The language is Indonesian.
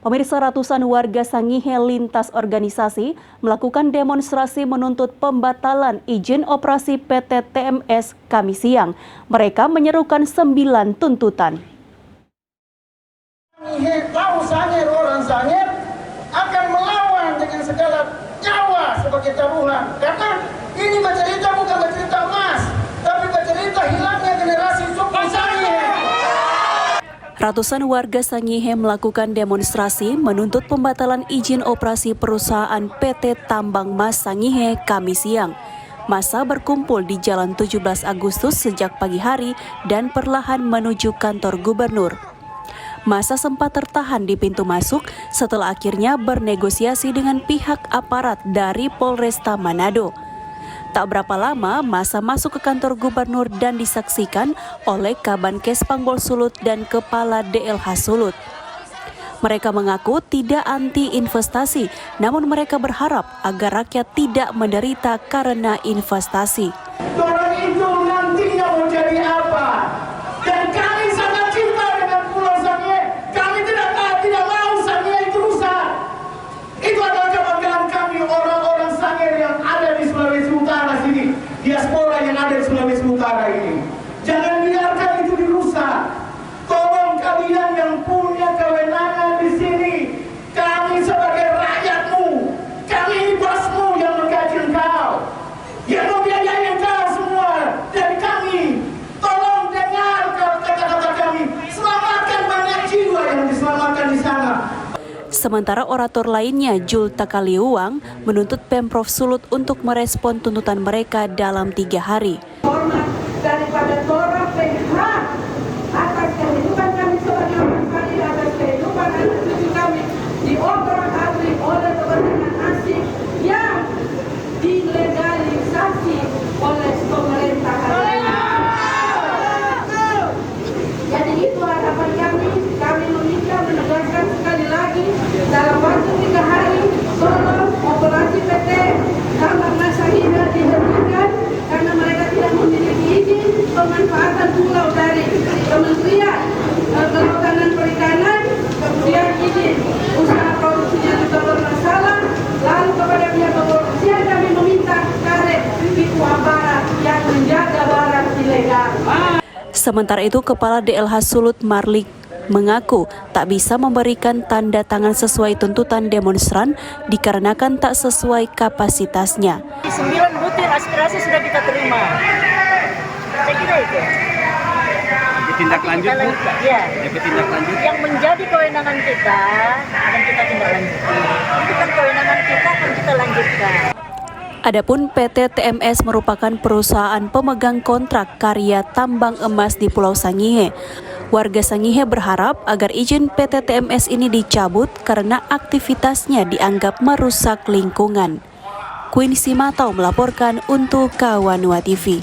Pemirsa, ratusan warga Sangihe lintas organisasi melakukan demonstrasi menuntut pembatalan izin operasi PT TMS Kamis siang. Mereka menyerukan 9 tuntutan. Sangihe tahu Sangir, orang Sangir akan melawan dengan segala nyawa sebagai taruhan. Karena ini bercerita bukan bercerita emas, tapi bercerita hilangnya generasi suku Sangihe. Ratusan warga Sangihe melakukan demonstrasi menuntut pembatalan izin operasi perusahaan PT Tambang Mas Sangihe Kamis siang. Massa berkumpul di Jalan 17 Agustus sejak pagi hari dan perlahan menuju kantor gubernur. Massa sempat tertahan di pintu masuk setelah akhirnya bernegosiasi dengan pihak aparat dari Polresta Manado. Tak berapa lama, massa masuk ke kantor gubernur dan disaksikan oleh Kabankes Pangbol Sulut dan Kepala DLH Sulut. Mereka mengaku tidak anti investasi, namun mereka berharap agar rakyat tidak menderita karena investasi. Orang itu nantinya mau jadi apa? Dan kami sangat cinta dengan Pulau Sangihe. Kami tidak mau Sangihe itu rusak. Itu adalah kebanggaan kami, orang-orang Sangihe yang ada di Sulawesi Utara sini, diaspora yang ada di Sulawesi Utara ini. Jangan biarkan itu dirusak. Tolong kalian yang punya kewenangan di sini, kami sebagai rakyatmu, kami ini bosmu yang menggaji engkau, yang membiayai engkau semua dari kami. Tolong dengar kata-kata kami, selamatkan banyak jiwa yang diselamatkan di sana. Sementara orator lainnya, Jul Takaliuang, menuntut Pemprov Sulut untuk merespon tuntutan mereka dalam 3 hari. Hormat daripada seorang pihak atas kehidupan kami sebagai orang Sangihe, atas kehidupan anak cucu kami diobrak-abrik oleh kepentingan asing yang dilegalisasi oleh pemerintah hari ini. Jadi itu harapan kami meminta menegaskan sekali lagi dalam waktu 3 hari tolong operasi PT Tambang Mas Sangihe dihentikan karena mereka tidak memiliki izin pemanfaatan pulau dari Kementerian Kelautan dan Perikanan, kemudian izin usaha produksinya juga bermasalah. Lalu kepada pihak kepolisian kami meminta karet Papua Barat yang menjaga barang ilegal. Sementara itu, Kepala DLH Sulut Marlik mengaku tak bisa memberikan tanda tangan sesuai tuntutan demonstran dikarenakan tak sesuai kapasitasnya. 9 butir aspirasi sudah kita terima. Saya kira itu. Tindak lanjut, Bu? Ya. Tindak lanjut. Yang menjadi kewenangan kita akan kita tindak lanjuti. Itu kan kewenangan kita akan kita lanjutkan. Adapun PT TMS merupakan perusahaan pemegang kontrak karya tambang emas di Pulau Sangihe. Warga Sangihe berharap agar izin PT TMS ini dicabut karena aktivitasnya dianggap merusak lingkungan. Queen Simatau melaporkan untuk Kawanua TV.